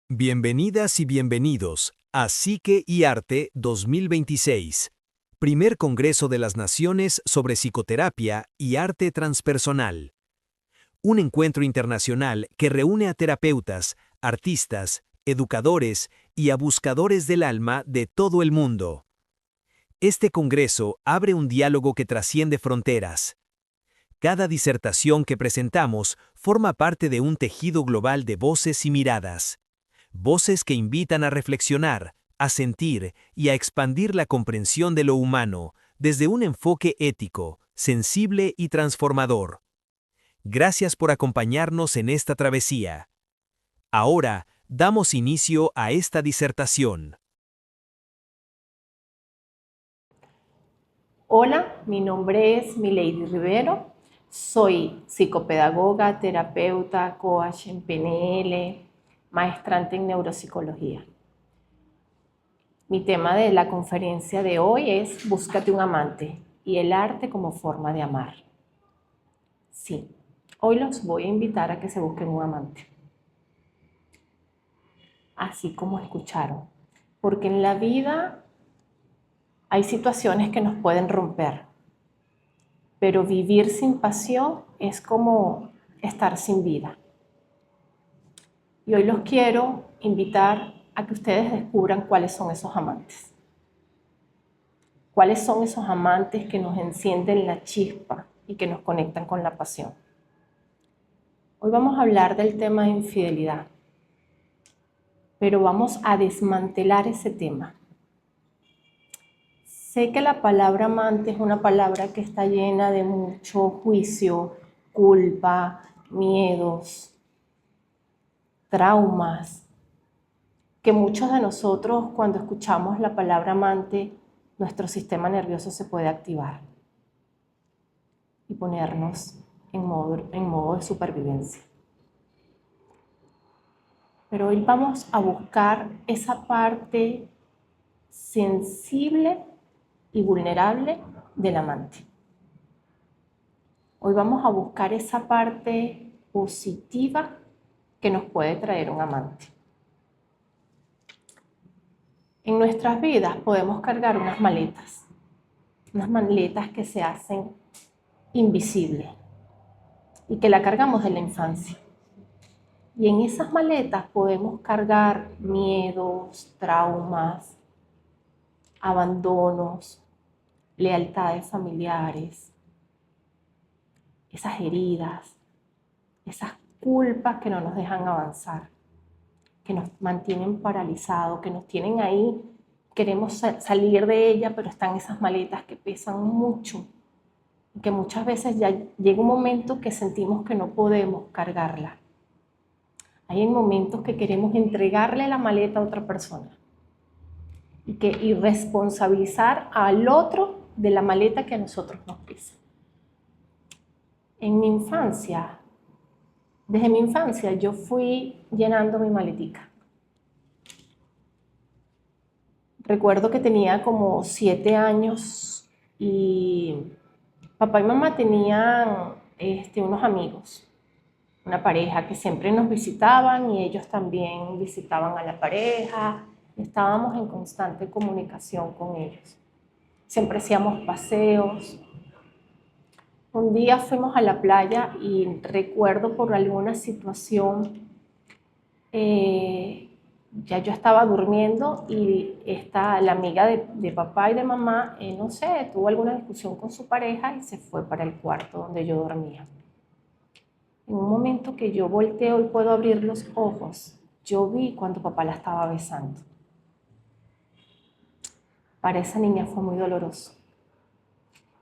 Bienvenidas y bienvenidos a Psique y Arte 2026, primer Congreso de las Naciones sobre Psicoterapia y Arte Transpersonal. Un encuentro internacional que reúne a terapeutas, artistas, educadores y a buscadores del alma de todo el mundo. Este congreso abre un diálogo que trasciende fronteras. Cada disertación que presentamos forma parte de un tejido global de voces y miradas. Voces que invitan a reflexionar, a sentir y a expandir la comprensión de lo humano desde un enfoque ético, sensible y transformador. Gracias por acompañarnos en esta travesía. Ahora, damos inicio a esta disertación. Hola, mi nombre es Milady Rivero, soy psicopedagoga, terapeuta, coach en PNL, maestrante en neuropsicología. Mi tema de la conferencia de hoy es Búscate un amante y el arte como forma de amar. Sí, hoy los voy a invitar a que se busquen un amante, así como escucharon, porque en la vida hay situaciones que nos pueden romper. Pero vivir sin pasión es como estar sin vida. Y hoy los quiero invitar a que ustedes descubran cuáles son esos amantes. Cuáles son esos amantes que nos encienden la chispa y que nos conectan con la pasión. Hoy vamos a hablar del tema de infidelidad, pero vamos a desmantelar ese tema. Sé que la palabra amante es una palabra que está llena de mucho juicio, culpa, miedos, traumas, que muchos de nosotros cuando escuchamos la palabra amante, nuestro sistema nervioso se puede activar y ponernos en modo de supervivencia. Pero hoy vamos a buscar esa parte sensible y vulnerable del amante. Hoy vamos a buscar esa parte positiva que nos puede traer un amante. En nuestras vidas podemos cargar unas maletas que se hacen invisibles y que la cargamos de la infancia. Y en esas maletas podemos cargar miedos, traumas, abandonos, lealtades familiares, esas heridas, esas culpas que no nos dejan avanzar, que nos mantienen paralizados, que nos tienen ahí, queremos salir de ella, pero están esas maletas que pesan mucho, y que muchas veces ya llega un momento que sentimos que no podemos cargarla. Hay momentos que queremos entregarle la maleta a otra persona y responsabilizar al otro de la maleta que a nosotros nos pesa. Desde mi infancia, yo fui llenando mi maletica. Recuerdo que tenía como 7 años y papá y mamá tenían unos amigos, una pareja que siempre nos visitaban y ellos también visitaban a la pareja. Estábamos en constante comunicación con ellos. Siempre hacíamos paseos. Un día fuimos a la playa y recuerdo por alguna situación, ya yo estaba durmiendo y la amiga de papá y de mamá, no sé, tuvo alguna discusión con su pareja y se fue para el cuarto donde yo dormía. En un momento que yo volteo y puedo abrir los ojos, yo vi cuando papá la estaba besando. Para esa niña fue muy doloroso.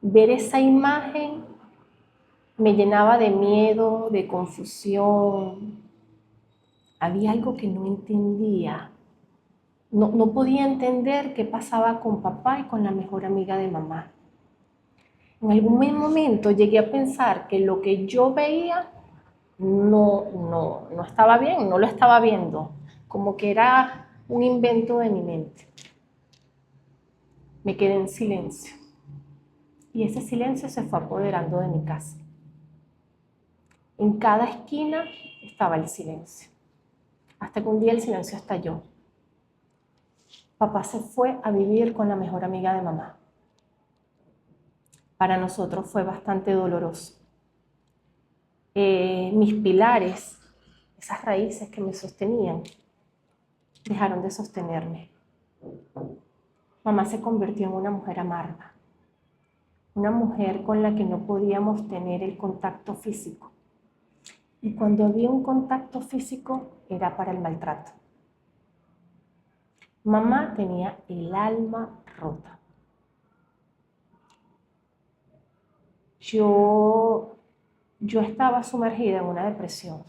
Ver esa imagen me llenaba de miedo, de confusión. Había algo que no entendía. No podía entender qué pasaba con papá y con la mejor amiga de mamá. En algún momento llegué a pensar que lo que yo veía no estaba bien, no lo estaba viendo, como que era un invento de mi mente. Me quedé en silencio y ese silencio se fue apoderando de mi casa. En cada esquina estaba el silencio. Hasta que un día el silencio estalló. Papá se fue a vivir con la mejor amiga de mamá. Para nosotros fue bastante doloroso. Mis pilares, esas raíces que me sostenían, dejaron de sostenerme. Mamá se convirtió en una mujer amarga, una mujer con la que no podíamos tener el contacto físico. Y cuando había un contacto físico era para el maltrato. Mamá tenía el alma rota. Yo estaba sumergida en una depresión.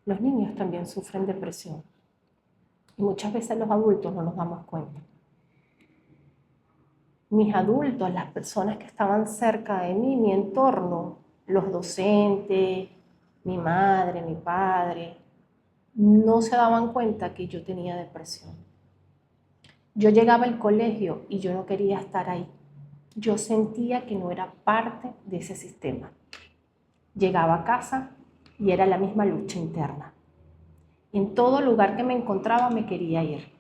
Los niños también sufren depresión. Y muchas veces los adultos no nos damos cuenta. Mis adultos, las personas que estaban cerca de mí, mi entorno, los docentes, mi madre, mi padre, no se daban cuenta que yo tenía depresión. Yo llegaba al colegio y yo no quería estar ahí. Yo sentía que no era parte de ese sistema. Llegaba a casa y era la misma lucha interna. En todo lugar que me encontraba me quería ir.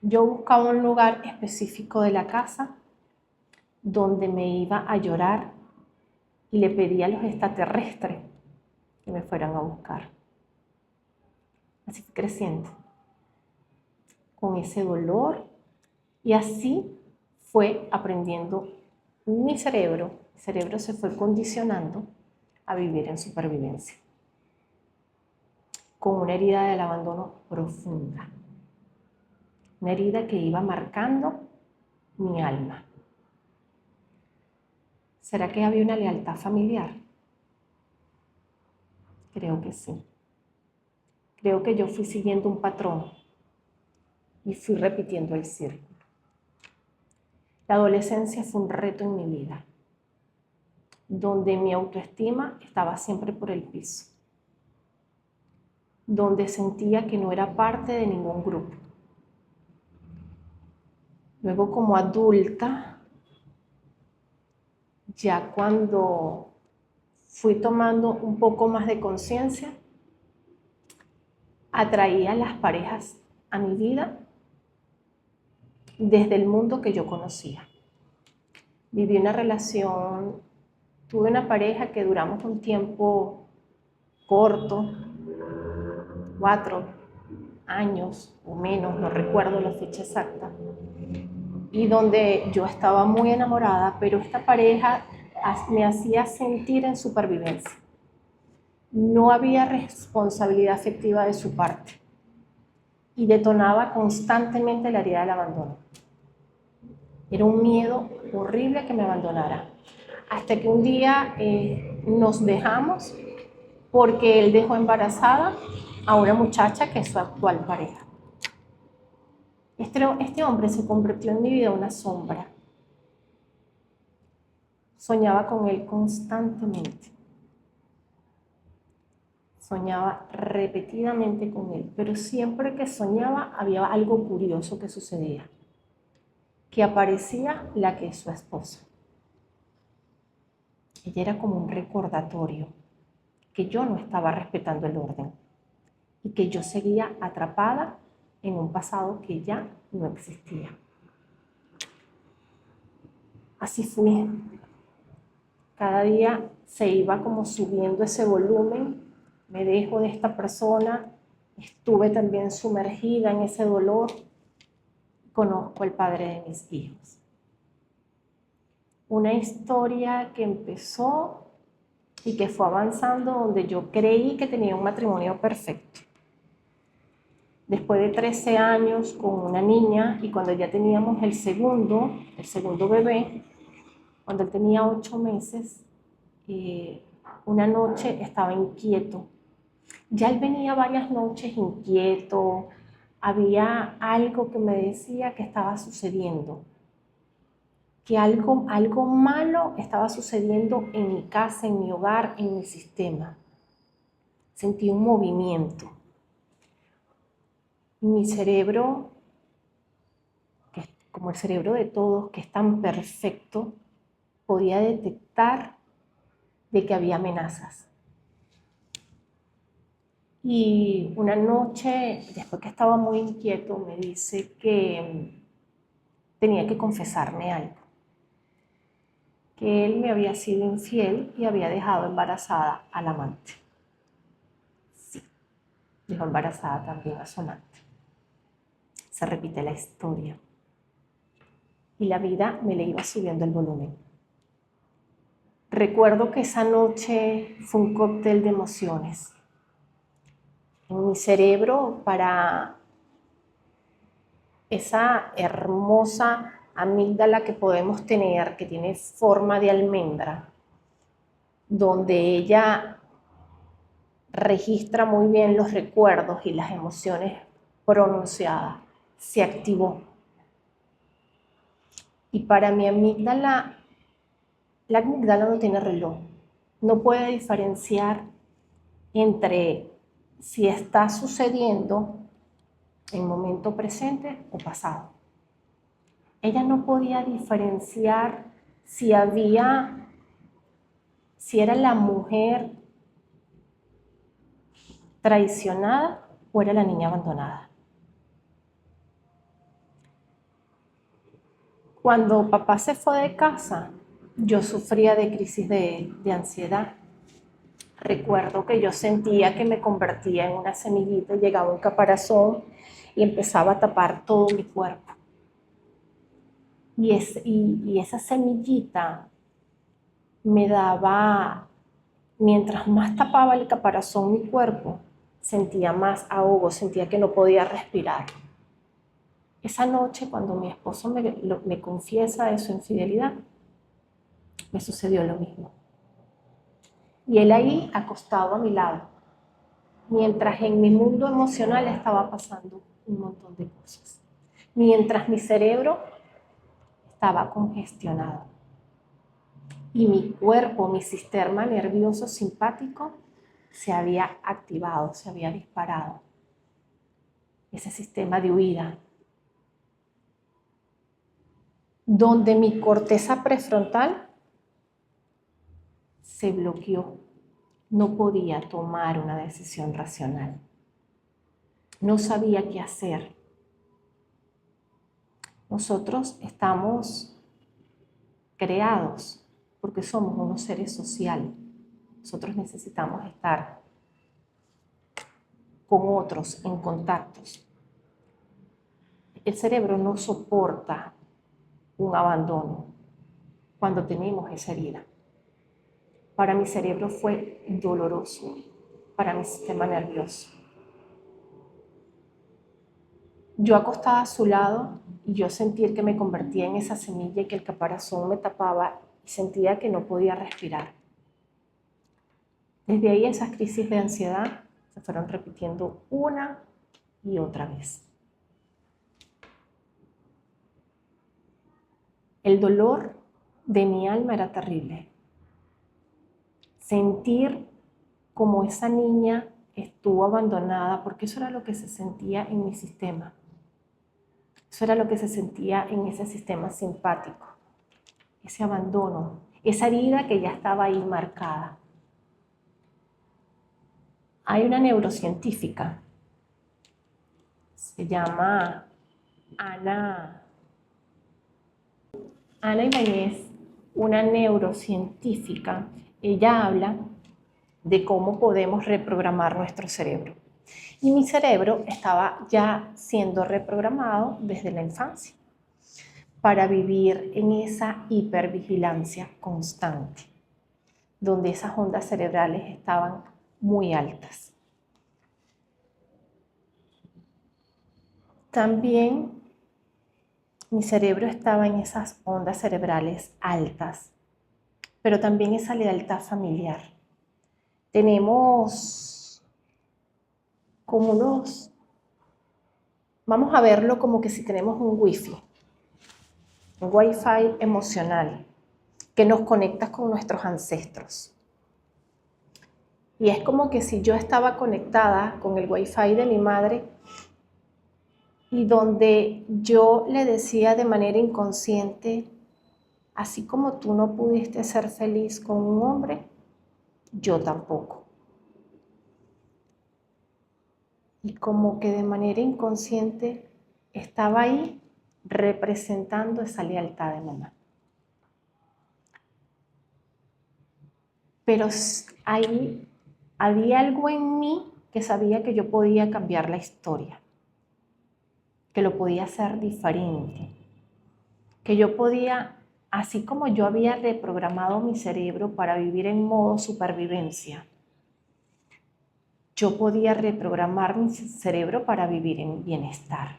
Yo buscaba un lugar específico de la casa donde me iba a llorar y le pedía a los extraterrestres que me fueran a buscar. Así fui creciendo, con ese dolor, y así fue aprendiendo mi cerebro. El cerebro se fue condicionando a vivir en supervivencia, con una herida del abandono profunda, una herida que iba marcando mi alma. ¿Será que había una lealtad familiar? Creo que sí. Creo que yo fui siguiendo un patrón y fui repitiendo el círculo. La adolescencia fue un reto en mi vida, donde mi autoestima estaba siempre por el piso, donde sentía que no era parte de ningún grupo. Luego, como adulta, ya cuando fui tomando un poco más de conciencia, atraía a las parejas a mi vida desde el mundo que yo conocía. Viví una relación, tuve una pareja que duramos un tiempo corto, 4 años o menos, no recuerdo la fecha exacta, y donde yo estaba muy enamorada, pero esta pareja me hacía sentir en supervivencia. No había responsabilidad afectiva de su parte y detonaba constantemente la herida del abandono. Era un miedo horrible que me abandonara. Hasta que un día nos dejamos porque él dejó embarazada a una muchacha que es su actual pareja. Este hombre se convirtió en mi vida una sombra. Soñaba con él constantemente. Soñaba repetidamente con él, pero siempre que soñaba había algo curioso que sucedía, que aparecía la que es su esposa. Ella era como un recordatorio que yo no estaba respetando el orden y que yo seguía atrapada en un pasado que ya no existía. Así fui. Cada día se iba como subiendo ese volumen. Me dejo de esta persona, estuve también sumergida en ese dolor. Conozco al padre de mis hijos. Una historia que empezó y que fue avanzando donde yo creí que tenía un matrimonio perfecto. Después de 13 años con una niña y cuando ya teníamos el segundo bebé, cuando él tenía 8 meses, una noche estaba inquieto. Ya él venía varias noches inquieto, había algo que me decía que estaba sucediendo, que algo malo estaba sucediendo en mi casa, en mi hogar, en mi sistema. Sentí un movimiento. Mi cerebro, que es como el cerebro de todos, que es tan perfecto, podía detectar de que había amenazas. Y una noche, después que estaba muy inquieto, me dice que tenía que confesarme algo, que él me había sido infiel y había dejado embarazada al amante. Sí, dejó embarazada también a su amante. Se repite la historia. Y la vida me le iba subiendo el volumen. Recuerdo que esa noche fue un cóctel de emociones. En mi cerebro, para esa hermosa amígdala que podemos tener, que tiene forma de almendra, donde ella registra muy bien los recuerdos y las emociones pronunciadas, se activó. Y para mi amígdala, la amígdala no tiene reloj, no puede diferenciar entre si está sucediendo en momento presente o pasado. Ella no podía diferenciar si era la mujer traicionada o era la niña abandonada. Cuando papá se fue de casa, yo sufría de crisis de ansiedad. Recuerdo que yo sentía que me convertía en una semillita, llegaba un caparazón y empezaba a tapar todo mi cuerpo. Y esa semillita me daba, mientras más tapaba el caparazón mi cuerpo, sentía más ahogo, sentía que no podía respirar. Esa noche, cuando mi esposo me confiesa de su infidelidad, me sucedió lo mismo. Y él ahí acostado a mi lado, mientras en mi mundo emocional estaba pasando un montón de cosas, mientras mi cerebro estaba congestionado y mi cuerpo, mi sistema nervioso simpático se había activado, se había disparado. Ese sistema de huida, donde mi corteza prefrontal se bloqueó. No podía tomar una decisión racional. No sabía qué hacer. Nosotros estamos creados porque somos unos seres sociales. Nosotros necesitamos estar con otros en contactos. El cerebro no soporta un abandono cuando tenemos esa herida. Para mi cerebro fue doloroso, para mi sistema nervioso. Yo acostada a su lado y yo sentir que me convertía en esa semilla y que el caparazón me tapaba y sentía que no podía respirar. Desde ahí esas crisis de ansiedad se fueron repitiendo una y otra vez. El dolor de mi alma era terrible. Sentir como esa niña estuvo abandonada, porque eso era lo que se sentía en mi sistema. Eso era lo que se sentía en ese sistema simpático. Ese abandono, esa herida que ya estaba ahí marcada. Hay una neurocientífica, se llama Ana Ibáñez, una neurocientífica. Ella habla de cómo podemos reprogramar nuestro cerebro. Y mi cerebro estaba ya siendo reprogramado desde la infancia para vivir en esa hipervigilancia constante, donde esas ondas cerebrales estaban muy altas. También mi cerebro estaba en esas ondas cerebrales altas, pero también esa lealtad familiar. Tenemos como vamos a verlo como que si tenemos un wifi emocional que nos conecta con nuestros ancestros. Y es como que si yo estaba conectada con el wifi de mi madre y donde yo le decía de manera inconsciente, así como tú no pudiste ser feliz con un hombre, yo tampoco. y como que de manera inconsciente estaba ahí representando esa lealtad de mamá. Pero ahí había algo en mí que sabía que yo podía cambiar la historia, que lo podía hacer diferente, que yo podía, así como yo había reprogramado mi cerebro para vivir en modo supervivencia, yo podía reprogramar mi cerebro para vivir en bienestar.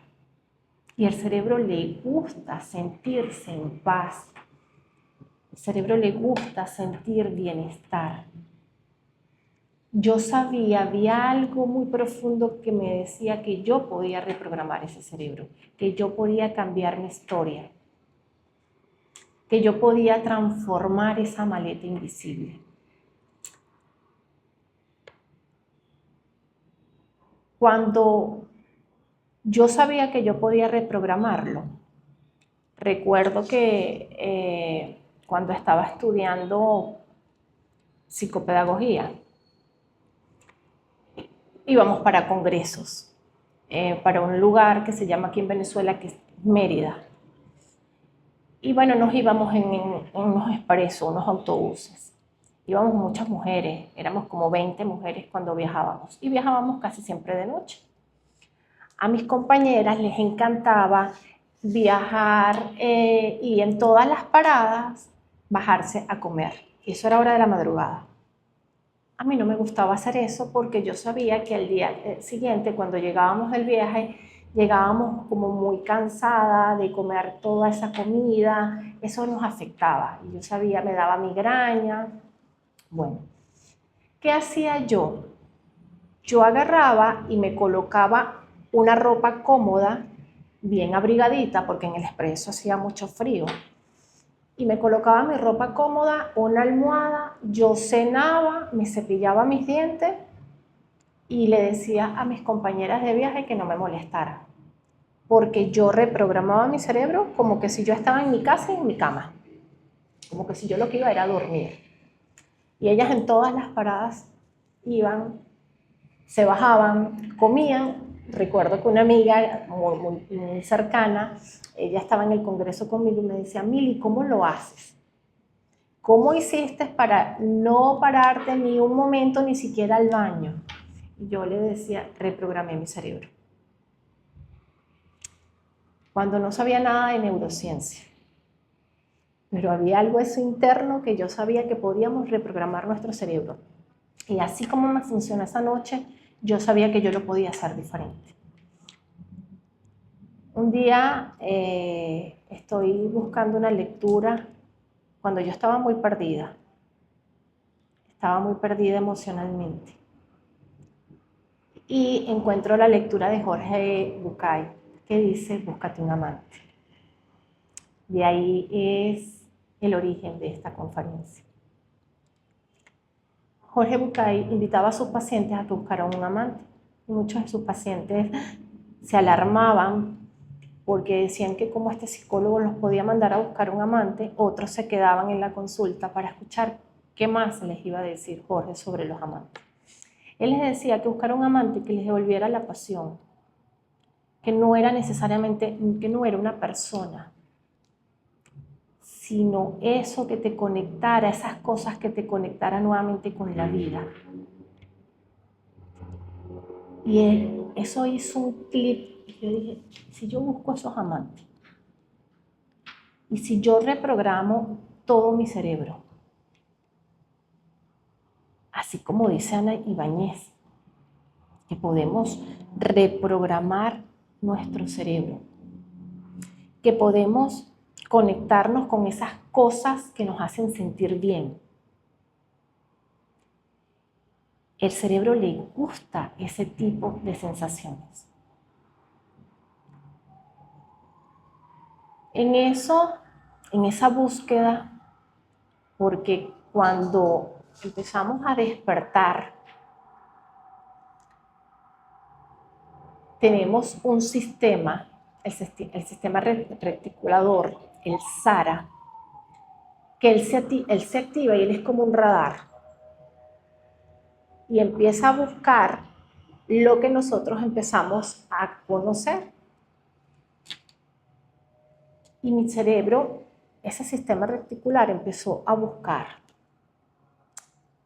Y al cerebro le gusta sentirse en paz. Al cerebro le gusta sentir bienestar. Yo sabía, había algo muy profundo que me decía que yo podía reprogramar ese cerebro, que yo podía cambiar mi historia, que yo podía transformar esa maleta invisible. Cuando yo sabía que yo podía reprogramarlo, recuerdo que cuando estaba estudiando psicopedagogía, íbamos para congresos, para un lugar que se llama aquí en Venezuela, que es Mérida. Y bueno, nos íbamos en unos expresos, unos autobuses. Íbamos muchas mujeres, éramos como 20 mujeres cuando viajábamos. Y viajábamos casi siempre de noche. A mis compañeras les encantaba viajar y en todas las paradas bajarse a comer. Y eso era hora de la madrugada. A mí no me gustaba hacer eso porque yo sabía que al día siguiente, cuando llegábamos del viaje, llegábamos como muy cansada de comer toda esa comida, eso nos afectaba. Y yo sabía, me daba migraña. Bueno, ¿qué hacía yo? Yo agarraba y me colocaba una ropa cómoda, bien abrigadita, porque en el expreso hacía mucho frío. Y me colocaba mi ropa cómoda, una almohada, yo cenaba, me cepillaba mis dientes y le decía a mis compañeras de viaje que no me molestaran, porque yo reprogramaba mi cerebro como que si yo estaba en mi casa y en mi cama, como que si yo lo que iba era a dormir. Y ellas en todas las paradas iban, se bajaban, comían. Recuerdo que una amiga muy cercana, ella estaba en el congreso conmigo y me decía, Mili, ¿cómo lo haces? ¿Cómo hiciste para no pararte ni un momento, ni siquiera al baño? Y yo le decía, reprogramé mi cerebro. Cuando no sabía nada de neurociencia, pero había algo eso interno que yo sabía que podíamos reprogramar nuestro cerebro. Y así como me funcionó esa noche, yo sabía que yo lo podía hacer diferente. Un día estoy buscando una lectura cuando yo estaba muy perdida emocionalmente. Y encuentro la lectura de Jorge Bucay, que dice, búscate un amante. Y ahí es el origen de esta conferencia. Jorge Bucay invitaba a sus pacientes a que buscaran un amante. Y muchos de sus pacientes se alarmaban porque decían que como este psicólogo los podía mandar a buscar un amante, otros se quedaban en la consulta para escuchar qué más les iba a decir Jorge sobre los amantes. Él les decía que buscar un amante que les devolviera la pasión, que no era necesariamente, que no era una persona, sino eso que te conectara, esas cosas que te conectara nuevamente con la vida. Y eso hizo un clic. Yo dije, si yo busco esos amantes, y si yo reprogramo todo mi cerebro, así como dice Ana Ibáñez, que podemos reprogramar nuestro cerebro, que podemos conectarnos con esas cosas que nos hacen sentir bien. El cerebro le gusta ese tipo de sensaciones. En esa búsqueda, porque cuando empezamos a despertar, tenemos un sistema, el sistema reticulador, el SARA, que él se activa y él es como un radar. Y empieza a buscar lo que nosotros empezamos a conocer. Y mi cerebro, ese sistema reticular, empezó a buscar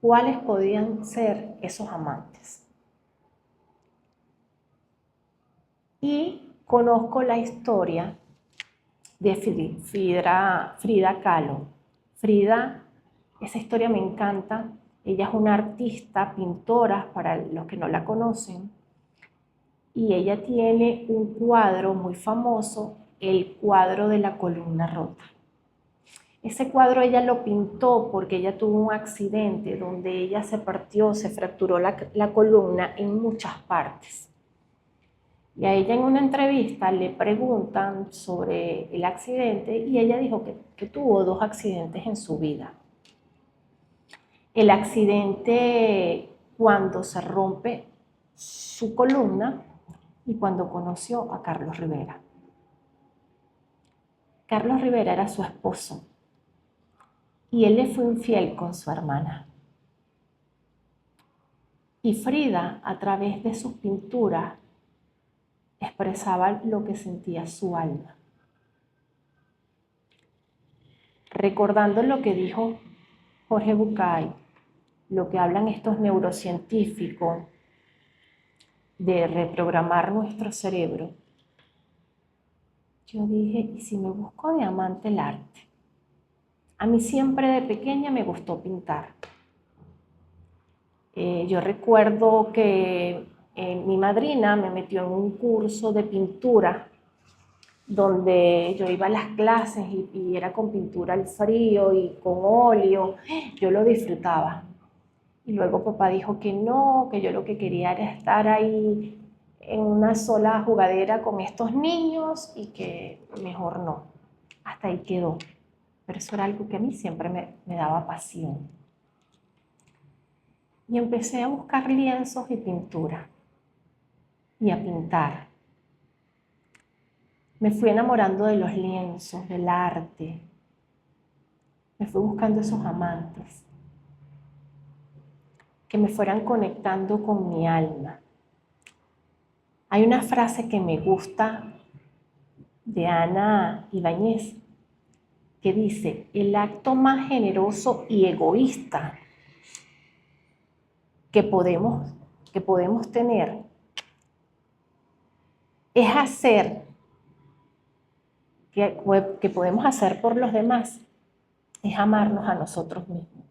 cuáles podían ser esos amantes. Y conozco la historia de Frida Kahlo. Frida, esa historia me encanta. Ella es una artista, pintora, para los que no la conocen. Y ella tiene un cuadro muy famoso, el cuadro de la columna rota. Ese cuadro ella lo pintó porque ella tuvo un accidente donde ella se partió, se fracturó la columna en muchas partes. Y a ella en una entrevista le preguntan sobre el accidente y ella dijo que tuvo 2 accidentes en su vida. El accidente cuando se rompe su columna y cuando conoció a Carlos Rivera. Carlos Rivera era su esposo y él le fue infiel con su hermana. Y Frida, a través de sus pinturas, expresaba lo que sentía su alma. Recordando lo que dijo Jorge Bucay, lo que hablan estos neurocientíficos de reprogramar nuestro cerebro, yo dije, ¿y si me busco de amante el arte? A mí siempre de pequeña me gustó pintar. Yo recuerdo que mi madrina me metió en un curso de pintura donde yo iba a las clases y era con pintura al frío y con óleo. Yo lo disfrutaba. Y luego papá dijo que no, que yo lo que quería era estar ahí en una sola jugadera con estos niños y que mejor no. Hasta ahí quedó. Pero eso era algo que a mí siempre me daba pasión. Y empecé a buscar lienzos y pintura y a pintar. Me fui enamorando de los lienzos, del arte. Me fui buscando esos amantes que me fueran conectando con mi alma. Hay una frase que me gusta de Ana Ibáñez que dice, el acto más generoso y egoísta que podemos tener es hacer, que podemos hacer por los demás, es amarnos a nosotros mismos.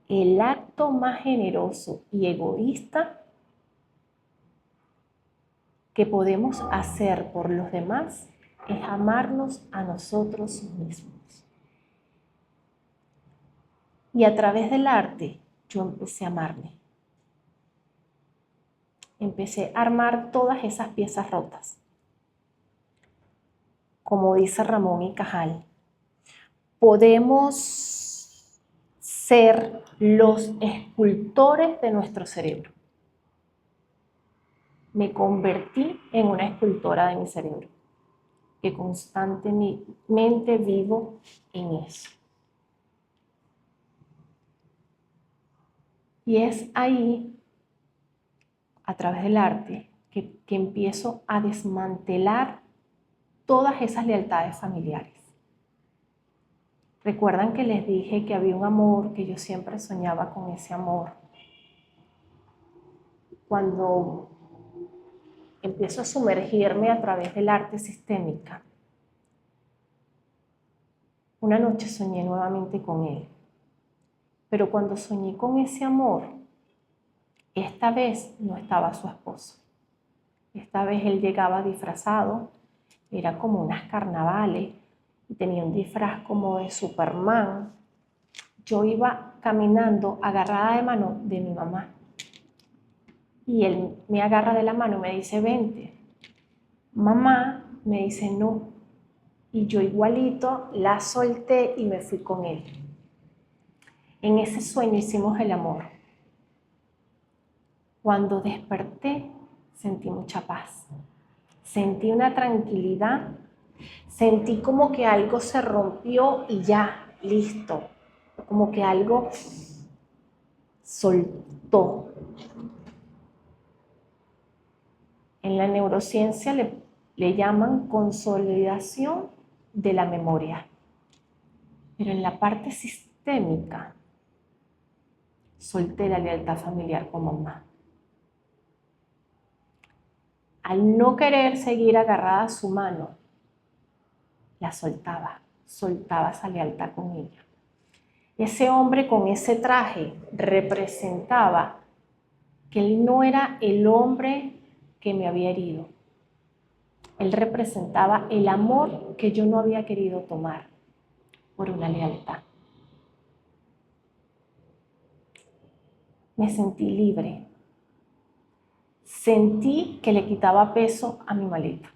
El acto más generoso y egoísta que podemos hacer por los demás es amarnos a nosotros mismos. Y a través del arte yo empecé a amarme. Empecé a armar todas esas piezas rotas. Como dice Ramón y Cajal, podemos ser los escultores de nuestro cerebro. Me convertí en una escultora de mi cerebro, que constantemente vivo en eso. Y es ahí, a través del arte, que empiezo a desmantelar todas esas lealtades familiares. Recuerdan que les dije que había un amor, que yo siempre soñaba con ese amor. Cuando empiezo a sumergirme a través del arte sistémica, una noche soñé nuevamente con él. Pero cuando soñé con ese amor, esta vez no estaba su esposo. Esta vez él llegaba disfrazado, era como unas carnavales, y tenía un disfraz como de Superman. Yo iba caminando agarrada de mano de mi mamá. Y él me agarra de la mano y me dice, vente. Mamá me dice, no. Y yo igualito la solté y me fui con él. En ese sueño hicimos el amor. Cuando desperté, sentí mucha paz. Sentí una tranquilidad. Sentí como que algo se rompió y ya, listo. Como que algo soltó. En la neurociencia le llaman consolidación de la memoria. Pero en la parte sistémica, solté la lealtad familiar con mamá. Al no querer seguir agarrada a su mano, la soltaba esa lealtad con ella. Ese hombre con ese traje representaba que él no era el hombre que me había herido. Él representaba el amor que yo no había querido tomar por una lealtad. Me sentí libre. Sentí que le quitaba peso a mi maleta.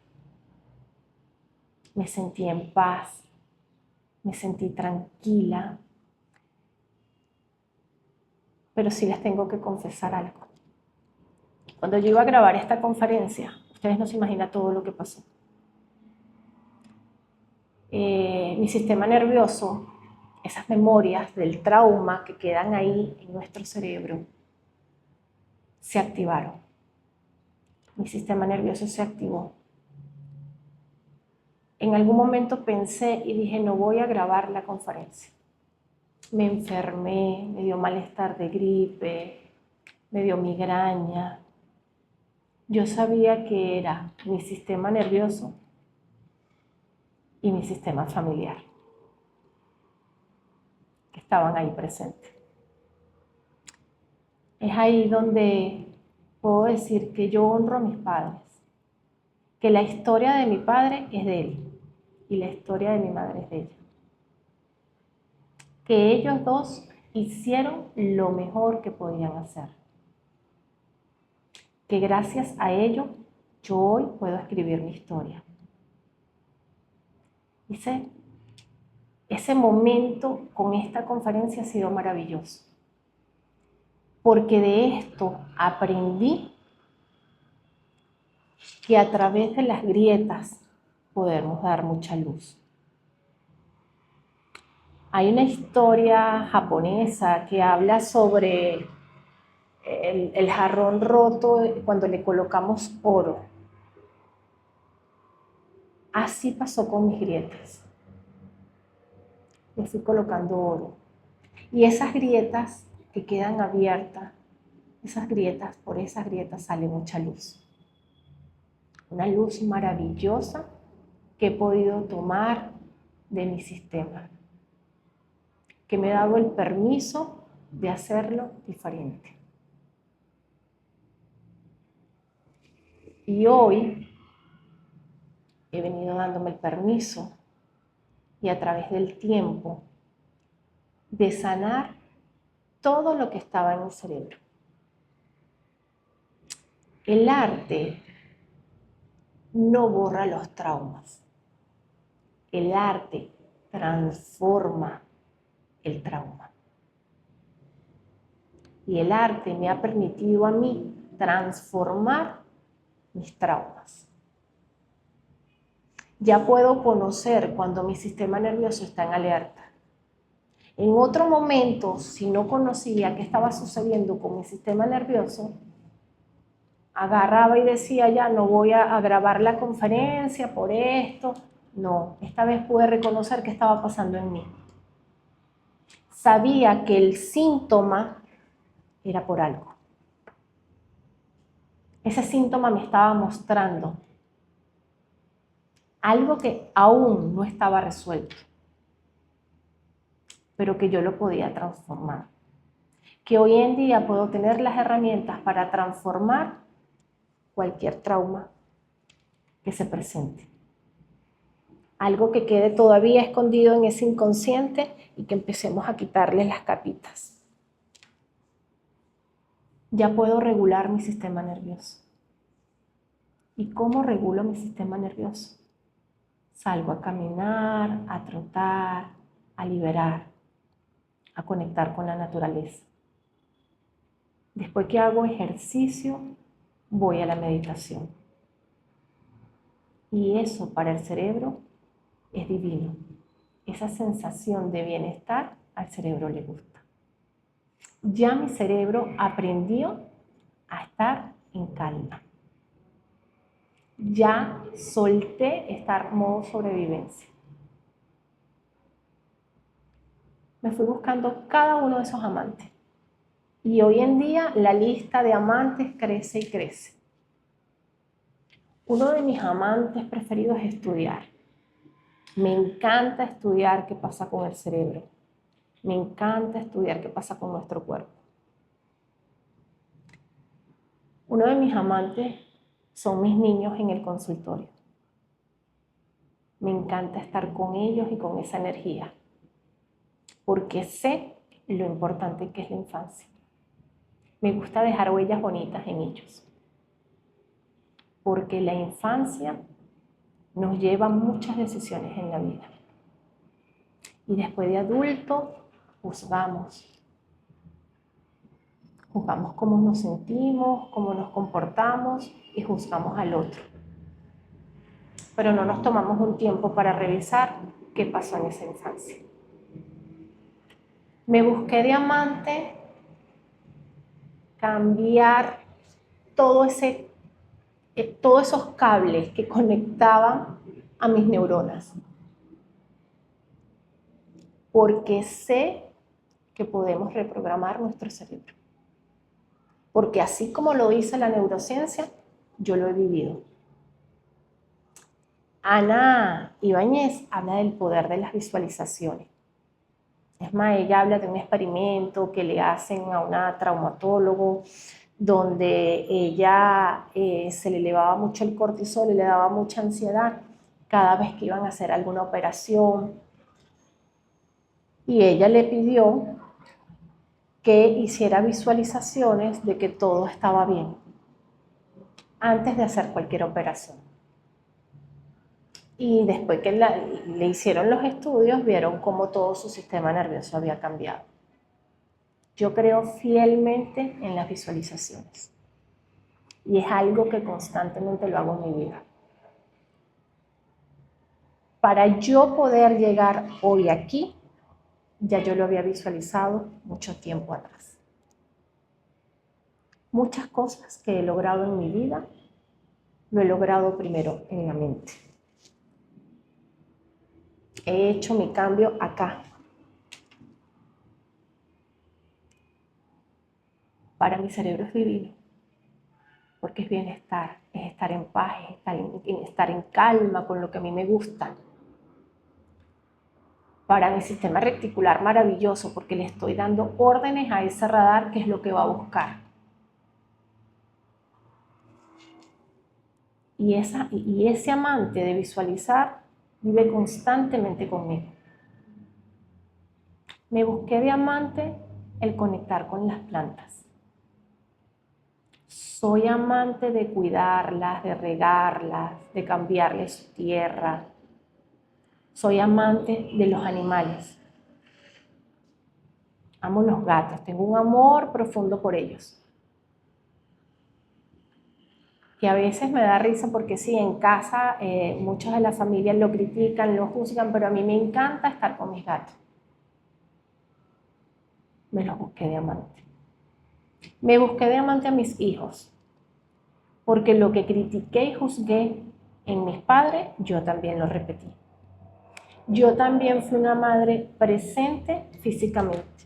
Me sentí en paz. Me sentí tranquila. Pero sí les tengo que confesar algo. Cuando yo iba a grabar esta conferencia, ustedes no se imaginan todo lo que pasó. Mi sistema nervioso, esas memorias del trauma que quedan ahí en nuestro cerebro, se activaron. Mi sistema nervioso se activó. En algún momento pensé y dije, no voy a grabar la conferencia. Me enfermé, me dio malestar de gripe, me dio migraña. Yo sabía que era mi sistema nervioso y mi sistema familiar, que estaban ahí presentes. Es ahí donde puedo decir que yo honro a mis padres, que la historia de mi padre es de él y la historia de mi madre es de ella. Que ellos dos hicieron lo mejor que podían hacer. Que gracias a ello yo hoy puedo escribir mi historia. Ese momento con esta conferencia ha sido maravilloso, porque de esto aprendí que a través de las grietas podemos dar mucha luz. Hay una historia japonesa que habla sobre el jarrón roto cuando le colocamos oro. Así pasó con mis grietas. Le fui colocando oro. Y esas grietas que quedan abiertas, por esas grietas sale mucha luz. Una luz maravillosa que he podido tomar de mi sistema, que me ha dado el permiso de hacerlo diferente. Y hoy he venido dándome el permiso y a través del tiempo de sanar todo lo que estaba en mi cerebro. El arte no borra los traumas. El arte transforma el trauma. Y el arte me ha permitido a mí transformar mis traumas. Ya puedo conocer cuando mi sistema nervioso está en alerta. En otro momento, si no conocía qué estaba sucediendo con mi sistema nervioso, agarraba y decía, ya no voy a grabar la conferencia por esto. No, esta vez pude reconocer qué estaba pasando en mí. Sabía que el síntoma era por algo. Ese síntoma me estaba mostrando algo que aún no estaba resuelto, pero que yo lo podía transformar. Que hoy en día puedo tener las herramientas para transformar cualquier trauma que se presente. Algo que quede todavía escondido en ese inconsciente y que empecemos a quitarle las capitas. Ya puedo regular mi sistema nervioso. ¿Y cómo regulo mi sistema nervioso? Salgo a caminar, a trotar, a liberar, a conectar con la naturaleza. Después que hago ejercicio, voy a la meditación. Y eso para el cerebro es divino. Esa sensación de bienestar al cerebro le gusta. Ya mi cerebro aprendió estar en calma. Ya solté estar modo sobrevivencia. Me fui buscando cada uno de esos amantes. Y hoy en día la lista de amantes crece y crece. Uno de mis amantes preferidos es estudiar. Me encanta estudiar qué pasa con el cerebro. Me encanta estudiar qué pasa con nuestro cuerpo. Uno de mis amantes son mis niños en el consultorio. Me encanta estar con ellos y con esa energía, porque sé lo importante que es la infancia. Me gusta dejar huellas bonitas en ellos, porque la infancia nos lleva a muchas decisiones en la vida. Y después de adulto, juzgamos. Juzgamos cómo nos sentimos, cómo nos comportamos y juzgamos al otro. Pero no nos tomamos un tiempo para revisar qué pasó en esa infancia. Me busqué de amante cambiar todos esos cables que conectaban a mis neuronas. Porque sé que podemos reprogramar nuestro cerebro. Porque así como lo dice la neurociencia, yo lo he vivido. Ana Ibáñez habla del poder de las visualizaciones. Es más, ella habla de un experimento que le hacen a una traumatólogo donde ella se le elevaba mucho el cortisol y le daba mucha ansiedad cada vez que iban a hacer alguna operación. Y ella le pidió que hiciera visualizaciones de que todo estaba bien antes de hacer cualquier operación. Y después que le hicieron los estudios, vieron cómo todo su sistema nervioso había cambiado. Yo creo fielmente en las visualizaciones. Y es algo que constantemente lo hago en mi vida. Para yo poder llegar hoy aquí, ya yo lo había visualizado mucho tiempo atrás. Muchas cosas que he logrado en mi vida, lo he logrado primero en la mente. He hecho mi cambio acá. Para mi cerebro es divino, porque es bienestar, es estar en paz, es estar en calma con lo que a mí me gusta. Para mi sistema reticular maravilloso, porque le estoy dando órdenes a ese radar que es lo que va a buscar. Y ese amante de visualizar vive constantemente conmigo. Me busqué de amante el conectar con las plantas. Soy amante de cuidarlas, de regarlas, de cambiarles su tierra. Soy amante de los animales. Amo los gatos, tengo un amor profundo por ellos. Que a veces me da risa porque sí, en casa muchos de la familia lo critican, lo juzgan, pero a mí me encanta estar con mis gatos. Me los busqué de amante. Me busqué de amante a mis hijos, porque lo que critiqué y juzgué en mis padres, yo también lo repetí. Yo también fui una madre presente físicamente,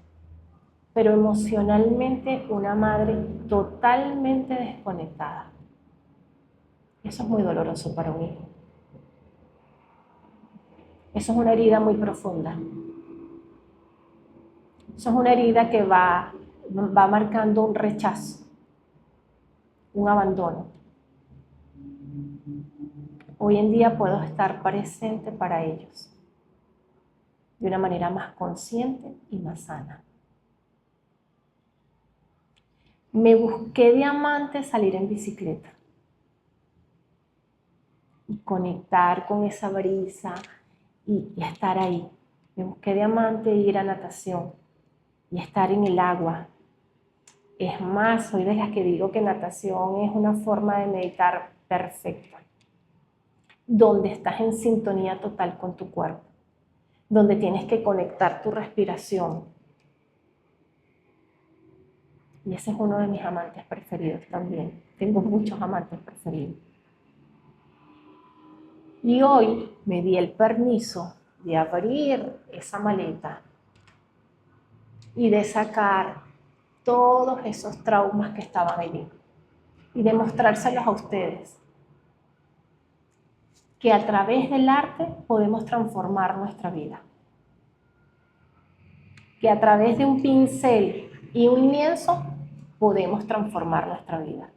pero emocionalmente una madre totalmente desconectada. Eso es muy doloroso para un hijo. Eso es una herida muy profunda. Eso es una herida que va marcando un rechazo, un abandono. Hoy en día puedo estar presente para ellos de una manera más consciente y más sana. Me busqué de amante salir en bicicleta y conectar con esa brisa y estar ahí. Me busqué de amante ir a natación y estar en el agua. Es más, soy de las que digo que natación es una forma de meditar perfecta, donde estás en sintonía total con tu cuerpo, donde tienes que conectar tu respiración. Y ese es uno de mis amantes preferidos también. Tengo muchos amantes preferidos. Y hoy me di el permiso de abrir esa maleta y de sacar todos esos traumas que estaban allí y de mostrárselos a ustedes. Que a través del arte podemos transformar nuestra vida. Que a través de un pincel y un lienzo podemos transformar nuestra vida.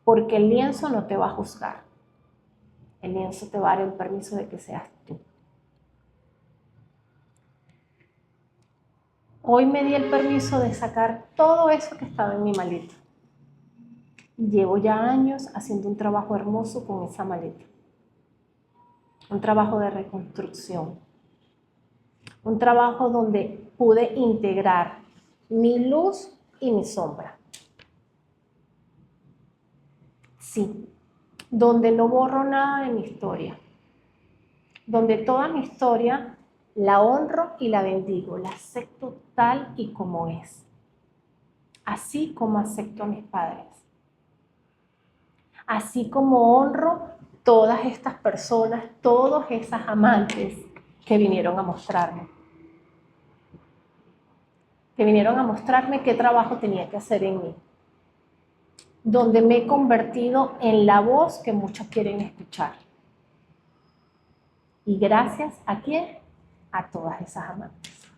Porque el lienzo no te va a juzgar. El lienzo te va a dar el permiso de que seas tú. Hoy me di el permiso de sacar todo eso que estaba en mi maleta. Y llevo ya años haciendo un trabajo hermoso con esa maleta. Un trabajo de reconstrucción. Un trabajo donde pude integrar mi luz y mi sombra. Sí, donde no borro nada de mi historia. Donde toda mi historia la honro y la bendigo, la acepto tal y como es. Así como acepto a mis padres. Así como honro todas estas personas, todas esas amantes que vinieron a mostrarme. Que vinieron a mostrarme qué trabajo tenía que hacer en mí. Donde me he convertido en la voz que muchos quieren escuchar. ¿Y gracias a quién? A todas esas amantes.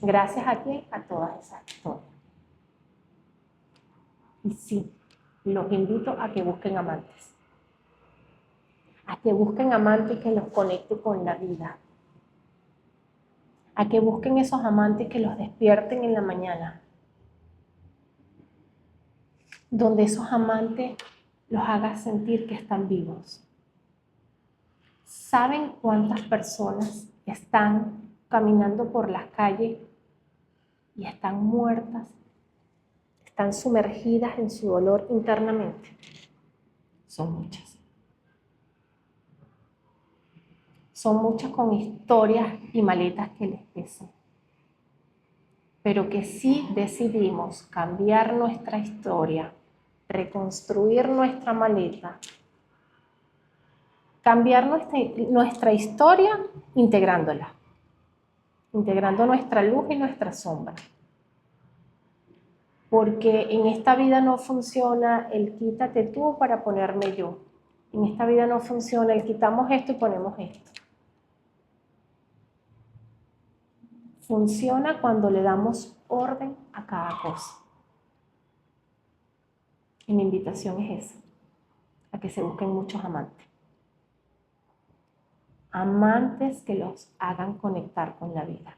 Gracias a quién? A todas esas historias. Y sí, los invito a que busquen amantes. A que busquen amantes que los conecte con la vida. A que busquen esos amantes que los despierten en la mañana. Donde esos amantes los haga sentir que están vivos. ¿Saben cuántas personas están caminando por las calles y están muertas? Están sumergidas en su dolor internamente. Son muchas. Son muchas con historias y maletas que les pesan. Pero que sí decidimos cambiar nuestra historia, reconstruir nuestra maleta, cambiar nuestra historia integrándola, integrando nuestra luz y nuestra sombra. Porque en esta vida no funciona el quítate tú para ponerme yo. En esta vida no funciona el quitamos esto y ponemos esto. Funciona cuando le damos orden a cada cosa. Y mi invitación es esa, a que se busquen muchos amantes. Amantes que los hagan conectar con la vida.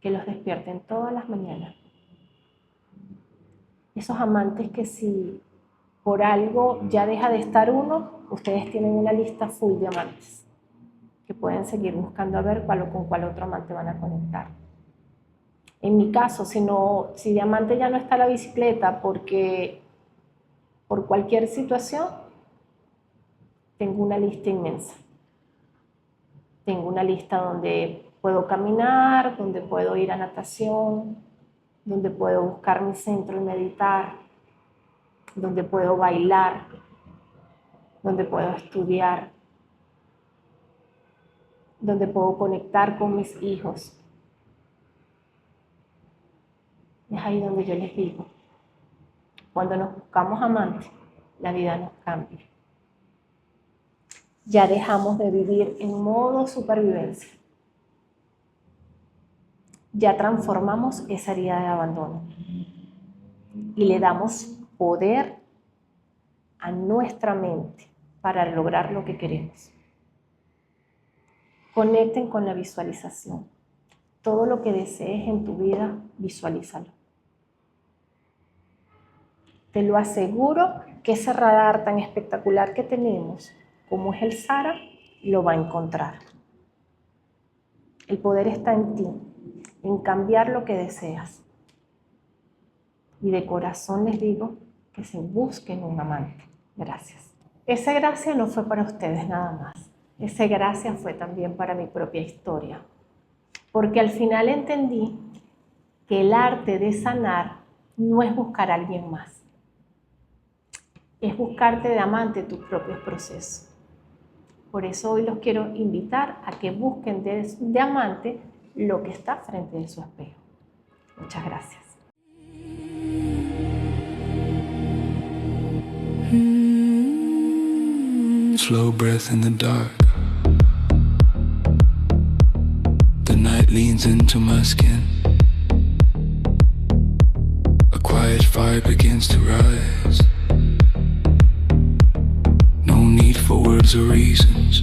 Que los despierten todas las mañanas. Esos amantes que si por algo ya deja de estar uno, ustedes tienen una lista full de amantes que pueden seguir buscando a ver con cuál otro amante van a conectar. En mi caso, si de amante ya no está la bicicleta porque por cualquier situación, tengo una lista inmensa. Tengo una lista donde puedo caminar, donde puedo ir a natación, donde puedo buscar mi centro y meditar, donde puedo bailar, donde puedo estudiar, donde puedo conectar con mis hijos. Es ahí donde yo les digo, cuando nos buscamos amantes, la vida nos cambia. Ya dejamos de vivir en modo supervivencia. Ya transformamos esa herida de abandono y le damos poder a nuestra mente para lograr lo que queremos. Conecten con la visualización. Todo lo que desees en tu vida, visualízalo. Te lo aseguro que ese radar tan espectacular que tenemos, como es el SARA, lo va a encontrar. El poder está en ti, en cambiar lo que deseas. Y de corazón les digo que se busquen un amante. Gracias. Esa gracia no fue para ustedes nada más. Esa gracia fue también para mi propia historia. Porque al final entendí que el arte de sanar no es buscar a alguien más, es buscarte de amante tus propios procesos. Por eso hoy los quiero invitar a que busquen de amante lo que está frente de su espejo. Muchas gracias. Slow breath in the dark. The night leans into my skin. A quiet fire begins to rise. No need for words or reasons.